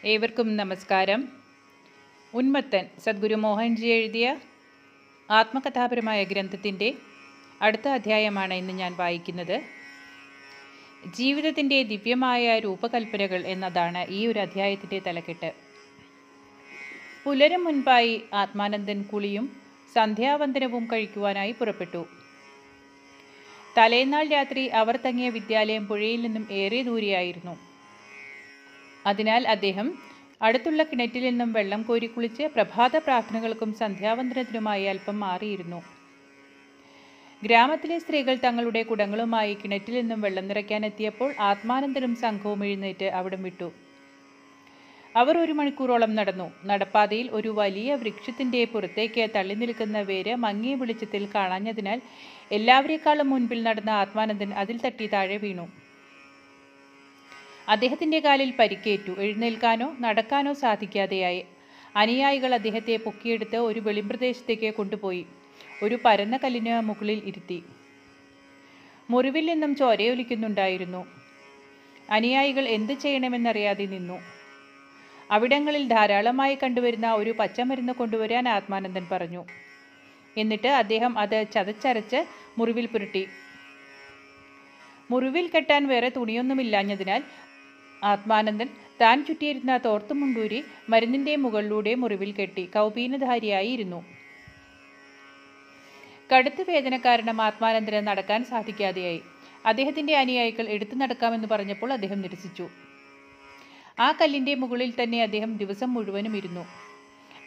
ഏവർക്കും നമസ്കാരം. ഉന്മത്തൻ സദ്ഗുരു മോഹൻജി എഴുതിയ ആത്മകഥാപരമായ ഗ്രന്ഥത്തിൻ്റെ അടുത്ത അധ്യായമാണ് ഇന്ന് ഞാൻ വായിക്കുന്നത്. ജീവിതത്തിൻ്റെ ദിവ്യമായ രൂപകൽപ്പനകൾ എന്നതാണ് ഈ ഒരു അധ്യായത്തിൻ്റെ തലക്കെട്ട്. പുലരും മുൻപായി ആത്മാനന്ദൻ കുളിയും സന്ധ്യാവന്ദനവും കഴിക്കുവാനായി പുറപ്പെട്ടു. തലേന്നാൾ രാത്രി അവർ തങ്ങിയ വിദ്യാലയം പുഴയിൽ നിന്നും ഏറെ ദൂരെയായിരുന്നു. അതിനാൽ അദ്ദേഹം അടുത്തുള്ള കിണറ്റിൽ നിന്നും വെള്ളം കോരി കുളിച്ച് പ്രഭാത പ്രാർത്ഥനകൾക്കും സന്ധ്യാവന്ദനത്തിനുമായി അല്പം മാറിയിരുന്നു. ഗ്രാമത്തിലെ സ്ത്രീകൾ തങ്ങളുടെ കുടങ്ങളുമായി കിണറ്റിൽ നിന്നും വെള്ളം നിറയ്ക്കാനെത്തിയപ്പോൾ ആത്മാനന്ദനും സംഘവും എഴുന്നേറ്റ് അവിടം വിട്ടു. അവർ 1 മണിക്കൂറോളം നടന്നു. നടപ്പാതയിൽ ഒരു വലിയ വൃക്ഷത്തിൻ്റെ പുറത്തേക്ക് തള്ളി നിൽക്കുന്ന വേര് മങ്ങിയ വെളിച്ചത്തിൽ കാണാഞ്ഞതിനാൽ എല്ലാവരെക്കാളും മുൻപിൽ നടന്ന ആത്മാനന്ദൻ അതിൽ തട്ടി താഴെ വീണു. അദ്ദേഹത്തിൻ്റെ കാലിൽ പരിക്കേറ്റു. എഴുന്നേൽക്കാനോ നടക്കാനോ സാധിക്കാതെയായി. അനുയായികൾ അദ്ദേഹത്തെ പൊക്കിയെടുത്ത് ഒരു വെളിമ്പ്രദേശത്തേക്ക് കൊണ്ടുപോയി ഒരു പരന്ന കല്ലിന് മുകളിൽ ഇരുത്തി. മുറിവിൽ നിന്നും ചോരയൊലിക്കുന്നുണ്ടായിരുന്നു. അനുയായികൾ എന്ത് ചെയ്യണമെന്നറിയാതെ നിന്നു. അവിടങ്ങളിൽ ധാരാളമായി കണ്ടുവരുന്ന ഒരു പച്ചമരുന്ന് കൊണ്ടുവരാൻ ആത്മാനന്ദൻ പറഞ്ഞു. എന്നിട്ട് അദ്ദേഹം അത് ചതച്ചരച്ച് മുറിവിൽ പുരട്ടി. മുറിവിൽ കെട്ടാൻ വേറെ തുണിയൊന്നുമില്ലാഞ്ഞതിനാൽ ആത്മാനന്ദൻ താൻ ചുറ്റിയിരുന്ന തോർത്തുമുണ്ടൂരി മരുന്നിൻ്റെ മുകളിലൂടെ മുറിവിൽ കെട്ടി കൗപീനധാരിയായി ഇരുന്നു. കടുത്ത വേദന കാരണം ആത്മാനന്ദന് നടക്കാൻ സാധിക്കാതെയായി. അദ്ദേഹത്തിൻ്റെ അനുയായികൾ എടുത്തു നടക്കാമെന്ന് പറഞ്ഞപ്പോൾ അദ്ദേഹം നിരസിച്ചു. ആ കല്ലിൻ്റെ മുകളിൽ തന്നെ അദ്ദേഹം ദിവസം മുഴുവനും ഇരുന്നു.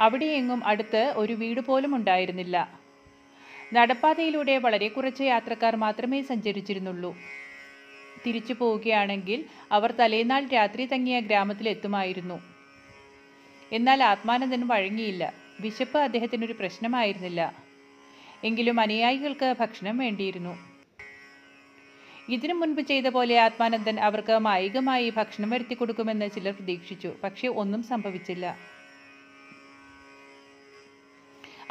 അവിടെയെങ്ങും അടുത്ത് ഒരു വീട് പോലും ഉണ്ടായിരുന്നില്ല. നടപ്പാതയിലൂടെ വളരെ കുറച്ച് യാത്രക്കാർ മാത്രമേ സഞ്ചരിച്ചിരുന്നുള്ളൂ. തിരിച്ചു പോവുകയാണെങ്കിൽ അവർ തലേന്നാൾ രാത്രി തങ്ങിയ ഗ്രാമത്തിലെത്തുമായിരുന്നു. എന്നാൽ ആത്മാനന്ദൻ വഴങ്ങിയില്ല. വിശപ്പ് അദ്ദേഹത്തിനൊരു പ്രശ്നമായിരുന്നില്ല. എങ്കിലും അനുയായികൾക്ക് ഭക്ഷണം വേണ്ടിയിരുന്നു. ഇതിനു മുൻപ് ചെയ്ത പോലെ ആത്മാനന്ദൻ അവർക്ക് മായികമായി ഭക്ഷണം വരുത്തി കൊടുക്കുമെന്ന് ചിലർ പ്രതീക്ഷിച്ചു. പക്ഷെ ഒന്നും സംഭവിച്ചില്ല.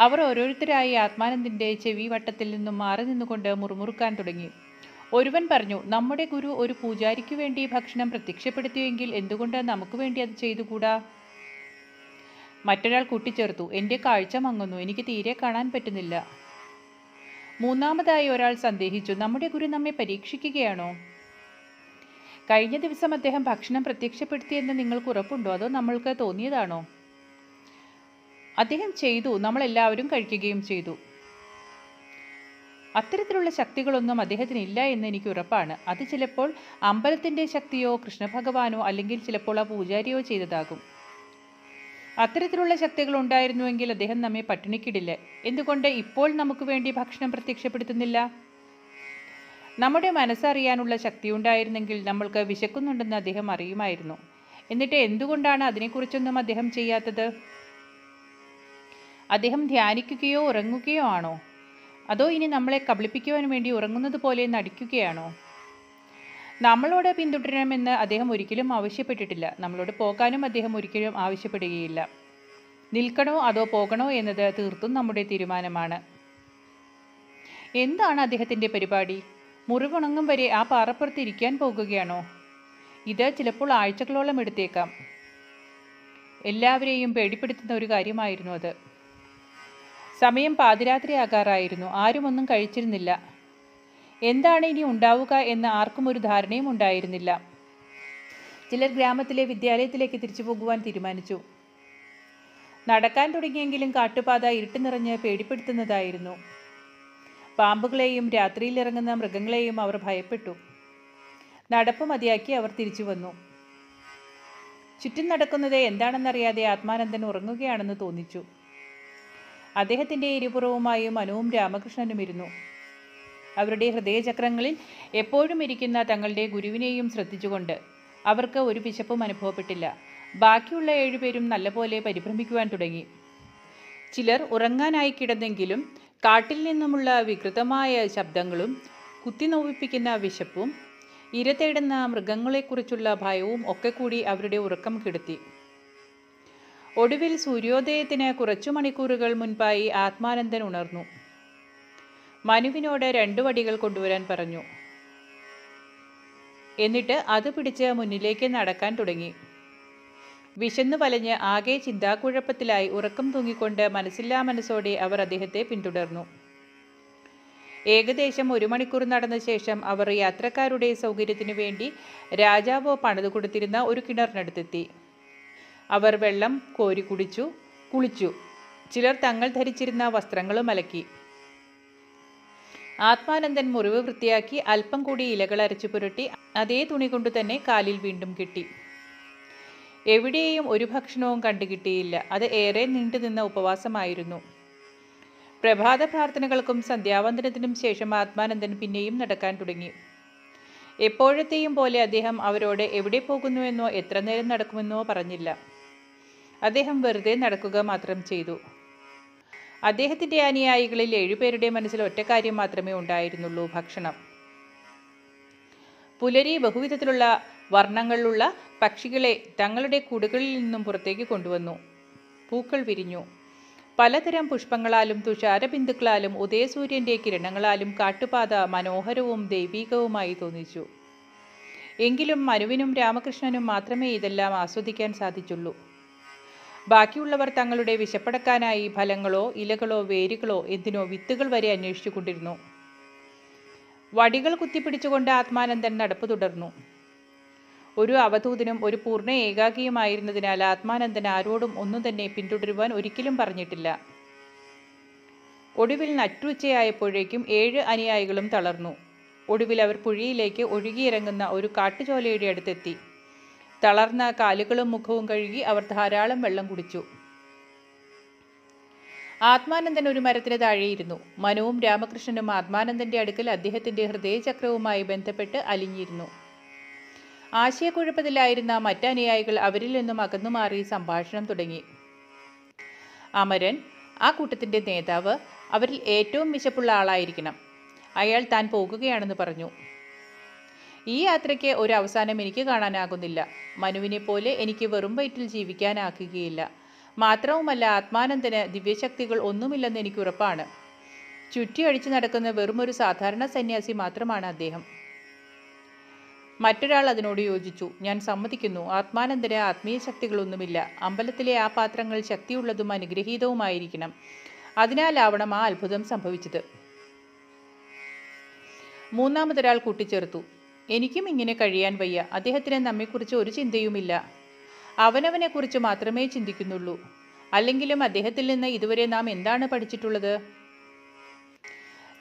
അവർ ഓരോരുത്തരായി ആത്മാനന്ദൻ്റെ ചെവി വട്ടത്തിൽ നിന്നും മാറി നിന്നുകൊണ്ട് മുറുമുറുക്കാൻ തുടങ്ങി. ഒരുവൻ പറഞ്ഞു, നമ്മുടെ ഗുരു ഒരു പൂജാരിക്കു വേണ്ടി ഭക്ഷണം പ്രത്യക്ഷപ്പെടുത്തിയെങ്കിൽ എന്തുകൊണ്ട് നമുക്ക് വേണ്ടി അത് ചെയ്തുകൂടാ? മറ്റൊരാൾ കൂട്ടിച്ചേർത്തു, എൻ്റെ കാഴ്ച മങ്ങുന്നു, എനിക്ക് തീരെ കാണാൻ പറ്റുന്നില്ല. മൂന്നാമതായി ഒരാൾ സന്ദേഹിച്ചു, നമ്മുടെ ഗുരു നമ്മെ പരീക്ഷിക്കുകയാണോ? കഴിഞ്ഞ ദിവസം അദ്ദേഹം ഭക്ഷണം പ്രത്യക്ഷപ്പെടുത്തിയെന്ന് നിങ്ങൾക്ക് ഉറപ്പുണ്ടോ? അതോ നമ്മൾക്ക് തോന്നിയതാണോ? അദ്ദേഹം ചെയ്തു, നമ്മളെല്ലാവരും കഴിക്കുകയും ചെയ്തു. അത്തരത്തിലുള്ള ശക്തികളൊന്നും അദ്ദേഹത്തിന് ഇല്ല എന്ന് എനിക്ക് ഉറപ്പാണ്. അത് ചിലപ്പോൾ അമ്പലത്തിൻ്റെ ശക്തിയോ കൃഷ്ണഭഗവാനോ അല്ലെങ്കിൽ ചിലപ്പോൾ ആ പൂജാരിയോ ചെയ്തതാകും. അത്തരത്തിലുള്ള ശക്തികൾ ഉണ്ടായിരുന്നുവെങ്കിൽ അദ്ദേഹം നമ്മെ പട്ടിണിക്കിടില്ല. എന്തുകൊണ്ട് ഇപ്പോൾ നമുക്ക് വേണ്ടി ഭക്ഷണം പ്രത്യക്ഷപ്പെടുത്തുന്നില്ല? നമ്മുടെ മനസ്സറിയാനുള്ള ശക്തി ഉണ്ടായിരുന്നെങ്കിൽ നമ്മൾക്ക് വിശക്കുന്നുണ്ടെന്ന് അദ്ദേഹം അറിയുമായിരുന്നു. എന്നിട്ട് എന്തുകൊണ്ടാണ് അതിനെക്കുറിച്ചൊന്നും അദ്ദേഹം ചെയ്യാത്തത്? അദ്ദേഹം ധ്യാനിക്കുകയോ ഉറങ്ങുകയോ ആണോ? അതോ ഇനി നമ്മളെ കബളിപ്പിക്കുവാൻ വേണ്ടി ഉറങ്ങുന്നത് പോലെ നടിക്കുകയാണോ? നമ്മളോട് പിന്തുടരണമെന്ന് അദ്ദേഹം ഒരിക്കലും ആവശ്യപ്പെട്ടിട്ടില്ല. നമ്മളോട് പോകാനും അദ്ദേഹം ഒരിക്കലും ആവശ്യപ്പെടുകയില്ല. നിൽക്കണോ അതോ പോകണോ എന്നത് തീർത്തും നമ്മുടെ തീരുമാനമാണ്. എന്താണ് അദ്ദേഹത്തിൻ്റെ പരിപാടി? മുറിവുണങ്ങും വരെ ആ പാറപ്പുറത്ത് ഇരിക്കാൻ പോകുകയാണോ? ഇത് ചിലപ്പോൾ ആഴ്ചകളോളം എടുത്തേക്കാം. എല്ലാവരെയും പേടിപ്പെടുത്തുന്ന ഒരു കാര്യമായിരുന്നു അത്. സമയം പാതിരാത്രിയാകാറായിരുന്നു. ആരും ഒന്നും കഴിച്ചിരുന്നില്ല. എന്താണ് ഇനി ഉണ്ടാവുക എന്ന് ആർക്കും ഒരു ധാരണയും ഉണ്ടായിരുന്നില്ല. ചിലർ ഗ്രാമത്തിലെ വിദ്യാലയത്തിലേക്ക് തിരിച്ചു പോകുവാൻ തീരുമാനിച്ചു. നടക്കാൻ തുടങ്ങിയെങ്കിലും കാട്ടുപാത ഇരുട്ട് നിറഞ്ഞ് പേടിപ്പെടുത്തുന്നതായിരുന്നു. പാമ്പുകളെയും രാത്രിയിൽ ഇറങ്ങുന്ന മൃഗങ്ങളെയും അവർ ഭയപ്പെട്ടു. നടപ്പ് മതിയാക്കി അവർ തിരിച്ചു വന്നു. ചുറ്റും നടക്കുന്നത് എന്താണെന്നറിയാതെ ആത്മാനന്ദൻ ഉറങ്ങുകയാണെന്ന് തോന്നിച്ചു. അദ്ദേഹത്തിൻ്റെ ഇരുപുറവുമായി മനുവും രാമകൃഷ്ണനും ഇരുന്നു. അവരുടെ ഹൃദയചക്രങ്ങളിൽ എപ്പോഴും ഇരിക്കുന്ന തങ്ങളുടെ ഗുരുവിനെയും ശ്രദ്ധിച്ചുകൊണ്ട് അവർക്ക് ഒരു വിശപ്പും അനുഭവപ്പെട്ടില്ല. ബാക്കിയുള്ള 7 പേരും നല്ലപോലെ പരിഭ്രമിക്കുവാൻ തുടങ്ങി. ചിലർ ഉറങ്ങാനായി കിടന്നെങ്കിലും കാട്ടിൽ നിന്നുമുള്ള വികൃതമായ ശബ്ദങ്ങളും കുത്തിനോവിപ്പിക്കുന്ന വിശപ്പും ഇര തേടുന്ന മൃഗങ്ങളെക്കുറിച്ചുള്ള ഭയവും ഒക്കെ കൂടി അവരുടെ ഉറക്കം കെടുത്തി. ഒടുവിൽ സൂര്യോദയത്തിന് കുറച്ചു മണിക്കൂറുകൾ മുൻപായി ആത്മാനന്ദൻ ഉണർന്നു. മനുവിനോട് 2 വടികൾ കൊണ്ടുവരാൻ പറഞ്ഞു. എന്നിട്ട് അത് പിടിച്ച് മുന്നിലേക്ക് നടക്കാൻ തുടങ്ങി. വിശന്നു വലഞ്ഞ് ആകെ ചിന്താക്കുഴപ്പത്തിലായി ഉറക്കം തൂങ്ങിക്കൊണ്ട് മനസ്സില്ലാ മനസ്സോടെ അവർ അദ്ദേഹത്തെ പിന്തുടർന്നു. ഏകദേശം 1 മണിക്കൂർ നടന്ന ശേഷം അവർ യാത്രക്കാരുടെ സൗകര്യത്തിനു വേണ്ടി രാജാവ് പണിതു കൊടുത്തിരുന്ന ഒരു കിണറിനടുത്തെത്തി. അവർ വെള്ളം കോരി കുളിച്ചു. ചിലർ തങ്ങൾ ധരിച്ചിരുന്ന വസ്ത്രങ്ങളും അലക്കി. ആത്മാനന്ദൻ മുറിവ് വൃത്തിയാക്കി അല്പം കൂടി ഇലകൾ അരച്ചു പുരട്ടി അതേ തുണി കൊണ്ടു തന്നെ കാലിൽ വീണ്ടും കെട്ടി. എവിടെയും ഒരു ഭക്ഷണവും കണ്ടുകിട്ടിയില്ല. അത് ഏറെ നീണ്ടുനിന്ന ഉപവാസമായിരുന്നു. പ്രഭാത പ്രാർത്ഥനകൾക്കും സന്ധ്യാവന്ദനത്തിനും ശേഷം ആത്മാനന്ദൻ പിന്നെയും നടക്കാൻ തുടങ്ങി. എപ്പോഴത്തെയും പോലെ അദ്ദേഹം അവരോട് എവിടെ പോകുന്നുവെന്നോ എത്ര നേരം നടക്കുമെന്നോ പറഞ്ഞില്ല. അദ്ദേഹം വെറുതെ നടക്കുക മാത്രം ചെയ്തു. അദ്ദേഹത്തിൻ്റെ അനുയായികളിൽ 7 പേരുടെ മനസ്സിൽ ഒറ്റ കാര്യം മാത്രമേ ഉണ്ടായിരുന്നുള്ളൂ: ഭക്ഷണം. പുലരി ബഹുവിധത്തിലുള്ള വർണ്ണങ്ങളിലുള്ള പക്ഷികളെ തങ്ങളുടെ കൂടുകളിൽ നിന്നും പുറത്തേക്ക് കൊണ്ടുവന്നു. പൂക്കൾ വിരിഞ്ഞു. പലതരം പുഷ്പങ്ങളാലും തുഷാരബിന്ദുക്കളാലും ഉദയസൂര്യൻ്റെ കിരണങ്ങളാലും കാട്ടുപാത മനോഹരവും ദൈവീകവുമായി തോന്നിച്ചു. എങ്കിലും മനുവിനും രാമകൃഷ്ണനും മാത്രമേ ഇതെല്ലാം ആസ്വദിക്കാൻ സാധിച്ചുള്ളൂ. ബാക്കിയുള്ളവർ തങ്ങളുടെ വിശപ്പടക്കാനായി ഫലങ്ങളോ ഇലകളോ വേരുകളോ എന്തിനോ വിത്തുകൾ വരെ അന്വേഷിച്ചു കൊണ്ടിരുന്നു. വടികൾ കുത്തിപ്പിടിച്ചുകൊണ്ട് ആത്മാനന്ദൻ നടപ്പ് തുടർന്നു. ഒരു അവധൂതനും ഒരു പൂർണ്ണ ഏകാഗിയുമായിരുന്നതിനാൽ ആത്മാനന്ദൻ ആരോടും ഒന്നും തന്നെ പിന്തുടരുവാൻ ഒരിക്കലും പറഞ്ഞിട്ടില്ല. ഒടുവിൽ നട്ടുച്ചയായപ്പോഴേക്കും 7 അനുയായികളും തളർന്നു. ഒടുവിൽ അവർ പുഴയിലേക്ക് ഒഴുകിയിറങ്ങുന്ന ഒരു കാട്ടുചോലയുടെ അടുത്തെത്തി. തളർന്ന കാലുകളും മുഖവും കഴുകി അവർ ധാരാളം വെള്ളം കുടിച്ചു. ആത്മാനന്ദൻ ഒരു മരത്തിന് താഴെയിരുന്നു. മനുവും രാമകൃഷ്ണനും ആത്മാനന്ദന്റെ അടുക്കൽ അദ്ദേഹത്തിന്റെ ഹൃദയചക്രവുമായി ബന്ധപ്പെട്ട് അലിഞ്ഞിരുന്നു. ആശയക്കുഴപ്പത്തിലായിരുന്ന മറ്റനുയായികൾ അവരിൽ നിന്നും അകന്നുമാറി സംഭാഷണം തുടങ്ങി. അമരൻ, ആ കൂട്ടത്തിന്റെ നേതാവ്, അവരിൽ ഏറ്റവും വിശപ്പുള്ള ആളായിരിക്കണം. അയാൾ താൻ പോകുകയാണെന്ന് പറഞ്ഞു. ഈ യാത്രയ്ക്ക് ഒരു അവസാനം എനിക്ക് കാണാനാകുന്നില്ല. മനുവിനെ പോലെ എനിക്ക് വെറും വയറ്റിൽ ജീവിക്കാനാക്കുകയില്ല. മാത്രവുമല്ല, ആത്മാനന്ദന് ദിവ്യശക്തികൾ ഒന്നുമില്ലെന്ന് എനിക്ക് ഉറപ്പാണ്. ചുറ്റി അടിച്ചു നടക്കുന്ന വെറുമൊരു സാധാരണ സന്യാസി മാത്രമാണ് അദ്ദേഹം. മറ്റൊരാൾ അതിനോട് യോജിച്ചു. ഞാൻ സമ്മതിക്കുന്നു. ആത്മാനന്ദന് ആത്മീയ ശക്തികളൊന്നുമില്ല. അമ്പലത്തിലെ ആ പാത്രങ്ങൾ ശക്തിയുള്ളതും അനുഗ്രഹീതവുമായിരിക്കണം. അതിനാലാവണം ആ അത്ഭുതം സംഭവിച്ചത്. മൂന്നാമതൊരാൾ കൂട്ടിച്ചേർത്തു. എനിക്കും ഇങ്ങനെ കഴിയാൻ വയ്യ. അദ്ദേഹത്തിന് നമ്മെക്കുറിച്ച് ഒരു ചിന്തയുമില്ല. അവനവനെക്കുറിച്ച് മാത്രമേ ചിന്തിക്കുന്നുള്ളൂ. അല്ലെങ്കിലും അദ്ദേഹത്തിൽ നിന്ന് ഇതുവരെ നാം എന്താണ് പഠിച്ചിട്ടുള്ളത്?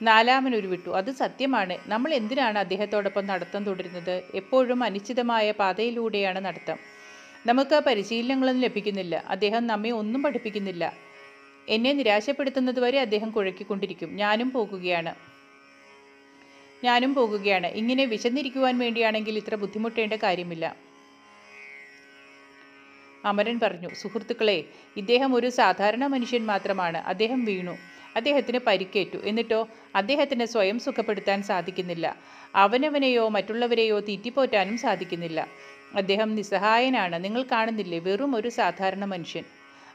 നാലാമൻ ഉരുവിട്ടു. അത് സത്യമാണ്. നമ്മൾ എന്തിനാണ് അദ്ദേഹത്തോടൊപ്പം നടത്തം തുടരുന്നത്? എപ്പോഴും അനിശ്ചിതമായ പാതയിലൂടെയാണ് നടത്തം. നമുക്ക് പരിശീലനങ്ങളൊന്നും ലഭിക്കുന്നില്ല. അദ്ദേഹം നമ്മെ ഒന്നും പഠിപ്പിക്കുന്നില്ല. എന്നെ നിരാശപ്പെടുത്തുന്നതുവരെ അദ്ദേഹം കുഴക്കിക്കൊണ്ടിരിക്കും. ഞാനും പോകുകയാണ്. ഇങ്ങനെ വിശന്നിരിക്കുവാൻ വേണ്ടിയാണെങ്കിൽ ഇത്ര ബുദ്ധിമുട്ടേണ്ട കാര്യമില്ല. അമരൻ പറഞ്ഞു. സുഹൃത്തുക്കളെ, ഇദ്ദേഹം ഒരു സാധാരണ മനുഷ്യൻ മാത്രമാണ്. അദ്ദേഹം വീണു. അദ്ദേഹത്തിന് പരിക്കേറ്റു. എന്നിട്ടോ അദ്ദേഹത്തിന് സ്വയം സുഖപ്പെടുത്താൻ സാധിക്കുന്നില്ല. അവനവനെയോ മറ്റുള്ളവരെയോ തീറ്റിപ്പോറ്റാനും സാധിക്കുന്നില്ല. അദ്ദേഹം നിസ്സഹായനാണ്. നിങ്ങൾ കാണുന്നില്ലേ? വെറും ഒരു സാധാരണ മനുഷ്യൻ.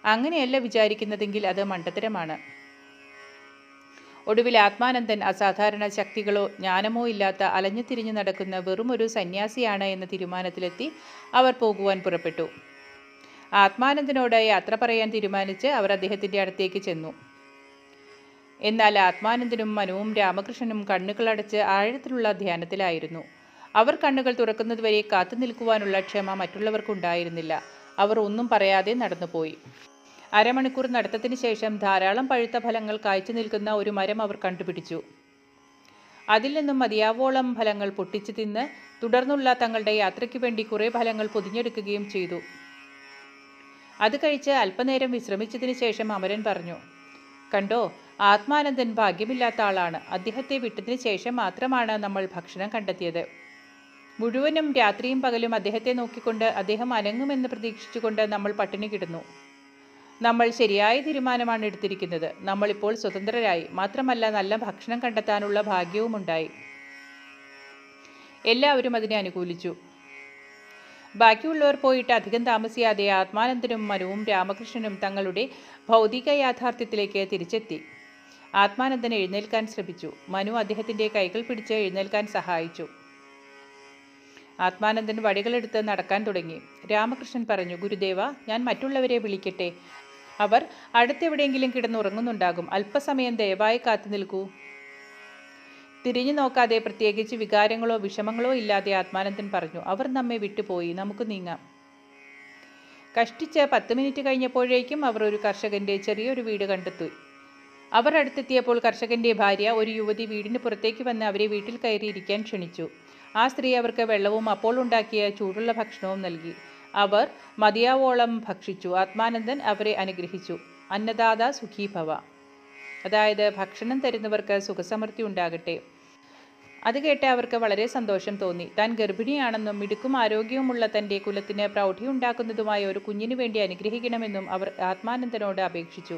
അങ്ങനെയല്ല വിചാരിക്കുന്നതെങ്കിൽ അത് മണ്ടത്തരമാണ്. ഒടുവിൽ ആത്മാനന്ദൻ അസാധാരണ ശക്തികളോ ജ്ഞാനമോ ഇല്ലാത്ത അലഞ്ഞു തിരിഞ്ഞു നടക്കുന്ന വെറും ഒരു സന്യാസിയാണ് എന്ന തീരുമാനത്തിലെത്തി. അവർ പോകുവാൻ പുറപ്പെട്ടു. ആത്മാനന്ദനോട് യാത്ര പറയാൻ തീരുമാനിച്ച് അവർ അദ്ദേഹത്തിൻ്റെ അടുത്തേക്ക് ചെന്നു. എന്നാൽ ആത്മാനന്ദനും മനുവും രാമകൃഷ്ണനും കണ്ണുകളടച്ച് ആഴത്തിലുള്ള ധ്യാനത്തിലായിരുന്നു. അവർ കണ്ണുകൾ തുറക്കുന്നതുവരെ കാത്തു നിൽക്കുവാനുള്ള ക്ഷമ മറ്റുള്ളവർക്കുണ്ടായിരുന്നില്ല. അവർ ഒന്നും പറയാതെ നടന്നുപോയി. അരമണിക്കൂർ നടത്തത്തിന് ശേഷം ധാരാളം പഴുത്ത ഫലങ്ങൾ കായ്ച്ചു നിൽക്കുന്ന ഒരു മരം അവർ കണ്ടുപിടിച്ചു. അതിൽ നിന്നും മതിയാവോളം ഫലങ്ങൾ പൊട്ടിച്ചു തിന്ന് തുടർന്നുള്ള തങ്ങളുടെ യാത്രയ്ക്ക് വേണ്ടി കുറേ ഫലങ്ങൾ പൊതിഞ്ഞെടുക്കുകയും ചെയ്തു. അത് കഴിച്ച് അല്പനേരം വിശ്രമിച്ചതിന് ശേഷം അമരൻ പറഞ്ഞു. കണ്ടോ, ആത്മാനന്ദൻ ഭാഗ്യമില്ലാത്ത ആളാണ്. അദ്ദേഹത്തെ വിട്ടതിന് ശേഷം മാത്രമാണ് നമ്മൾ ഭക്ഷണം കണ്ടെത്തിയത്. മുഴുവനും രാത്രിയും പകലും അദ്ദേഹത്തെ നോക്കിക്കൊണ്ട് അദ്ദേഹം അനങ്ങുമെന്ന് പ്രതീക്ഷിച്ചുകൊണ്ട് നമ്മൾ പട്ടിണി കിടന്നു. നമ്മൾ ശരിയായ തീരുമാനമാണ് എടുത്തിരിക്കുന്നത്. നമ്മളിപ്പോൾ സ്വതന്ത്രരായി. മാത്രമല്ല, നല്ല ഭക്ഷണം കണ്ടെത്താനുള്ള ഭാഗ്യവുമുണ്ടായി. എല്ലാവരും അതിനെ അനുകൂലിച്ചു. ബാക്കിയുള്ളവർ പോയിട്ട് അധികം താമസിയാതെ ആത്മാനന്ദനും മനുവും രാമകൃഷ്ണനും തങ്ങളുടെ ഭൗതിക യാഥാർത്ഥ്യത്തിലേക്ക് തിരിച്ചെത്തി. ആത്മാനന്ദൻ എഴുന്നേൽക്കാൻ ശ്രമിച്ചു. മനു അദ്ദേഹത്തിൻ്റെ കൈകൾ പിടിച്ച് എഴുന്നേൽക്കാൻ സഹായിച്ചു. ആത്മാനന്ദൻ വടികളെടുത്ത് നടക്കാൻ തുടങ്ങി. രാമകൃഷ്ണൻ പറഞ്ഞു, ഗുരുദേവ, ഞാൻ മറ്റുള്ളവരെ വിളിക്കട്ടെ. അവർ അടുത്തെവിടെയെങ്കിലും കിടന്നുറങ്ങുന്നുണ്ടാകും. അല്പസമയം ദയവായി കാത്തു നിൽക്കൂ. തിരിഞ്ഞു നോക്കാതെ, പ്രത്യേകിച്ച് വികാരങ്ങളോ വിഷമങ്ങളോ ഇല്ലാതെ ആത്മാനന്ദൻ പറഞ്ഞു, അവർ നമ്മെ വിട്ടുപോയി, നമുക്ക് നീങ്ങാം. കഷ്ടിച്ച് 10 മിനിറ്റ് കഴിഞ്ഞപ്പോഴേക്കും അവർ ഒരു കർഷകന്റെ ചെറിയൊരു വീട് കണ്ടെത്തി. അവർ അടുത്തെത്തിയപ്പോൾ കർഷകന്റെ ഭാര്യ, ഒരു യുവതി, വീടിന് പുറത്തേക്ക് വന്ന് അവരെ വീട്ടിൽ കയറിയിരിക്കാൻ ക്ഷണിച്ചു. ആ സ്ത്രീ അവർക്ക് വെള്ളവും അപ്പോൾ ഉണ്ടാക്കിയ ചൂടുള്ള ഭക്ഷണവും നൽകി. അവർ മതിയാവോളം ഭക്ഷിച്ചു. ആത്മാനന്ദൻ അവരെ അനുഗ്രഹിച്ചു. അന്നദാത സുഖീ ഭവ, അതായത് ഭക്ഷണം തരുന്നവർക്ക് സുഖസമൃദ്ധി ഉണ്ടാകട്ടെ. അത് കേട്ട് അവർക്ക് വളരെ സന്തോഷം തോന്നി. താൻ ഗർഭിണിയാണെന്നും മിടുക്കും ആരോഗ്യവുമുള്ള തൻ്റെ കുലത്തിന് പ്രൗഢിയുണ്ടാക്കുന്നതുമായ ഒരു കുഞ്ഞിനു വേണ്ടി അനുഗ്രഹിക്കണമെന്നും അവർ ആത്മാനന്ദനോട് അപേക്ഷിച്ചു.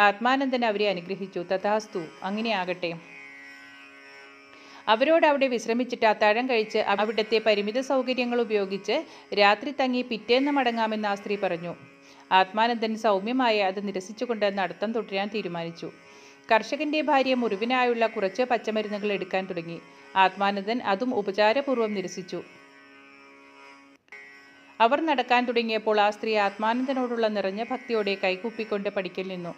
ആത്മാനന്ദൻ അവരെ അനുഗ്രഹിച്ചു. തഥാസ്തു, അങ്ങനെയാകട്ടെ. അവരോട് അവിടെ വിശ്രമിച്ചിട്ട് അത്താഴം കഴിച്ച് അവിടുത്തെ പരിമിത സൗകര്യങ്ങൾ ഉപയോഗിച്ച് രാത്രി തങ്ങി പിറ്റേന്ന് മടങ്ങാമെന്ന് ആ സ്ത്രീ പറഞ്ഞു. ആത്മാനന്ദൻ സൗമ്യമായി അത് നിരസിച്ചുകൊണ്ട് നടത്തം തുടരാൻ തീരുമാനിച്ചു. കർഷകന്റെ ഭാര്യ മുറിവിനായുള്ള കുറച്ച് പച്ചമരുന്നുകൾ എടുക്കാൻ തുടങ്ങി. ആത്മാനന്ദൻ അതും ഉപചാരപൂർവ്വം നിരസിച്ചു. അവർ നടക്കാൻ തുടങ്ങിയപ്പോൾ ആ സ്ത്രീ ആത്മാനന്ദനോടുള്ള നിറഞ്ഞ ഭക്തിയോടെ കൈകൂപ്പിക്കൊണ്ട് പടിക്കൽ നിന്നു.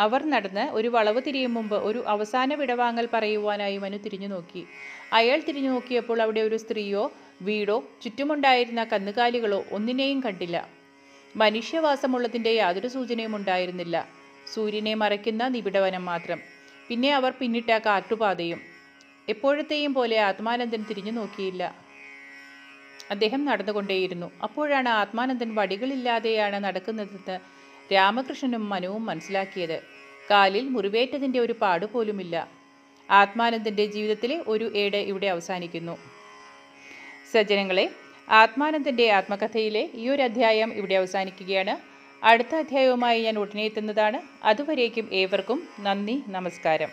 അവർ നടന്ന് ഒരു വളവ് തിരിയും മുമ്പ് ഒരു അവസാന വിടവാങ്ങൽ പറയുവാനായി മനു തിരിഞ്ഞു നോക്കി. അയാൾ തിരിഞ്ഞു നോക്കിയപ്പോൾ അവിടെ ഒരു സ്ത്രീയോ വീടോ ചുറ്റുമുണ്ടായിരുന്ന കന്നുകാലികളോ ഒന്നിനെയും കണ്ടില്ല. മനുഷ്യവാസമുള്ളതിൻ്റെ യാതൊരു സൂചനയും ഉണ്ടായിരുന്നില്ല. സൂര്യനെ മറയ്ക്കുന്ന നിബിഡവനം മാത്രം. പിന്നെ അവർ പിന്നിട്ട കാട്ടുപാതയും. എപ്പോഴത്തെയും പോലെ ആത്മാനന്ദൻ തിരിഞ്ഞു നോക്കിയില്ല. അദ്ദേഹം നടന്നുകൊണ്ടേയിരുന്നു. അപ്പോഴാണ് ആത്മാനന്ദൻ വടികളില്ലാതെയാണ് നടക്കുന്നതെന്ന് രാമകൃഷ്ണനും മനുവും മനസ്സിലാക്കിയത്. കാലിൽ മുറിവേറ്റതിൻ്റെ ഒരു പാടുപോലുമില്ല. ആത്മാനന്ദൻ്റെ ജീവിതത്തിലെ ഒരു ഏട് ഇവിടെ അവസാനിക്കുന്നു. സജ്ജനങ്ങളെ, ആത്മാനന്ദൻ്റെ ആത്മകഥയിലെ ഈ ഒരു അധ്യായം ഇവിടെ അവസാനിക്കുകയാണ്. അടുത്ത അധ്യായവുമായി ഞാൻ ഉടനെ എത്തുന്നതാണ്. അതുവരേക്കും ഏവർക്കും നന്ദി, നമസ്കാരം.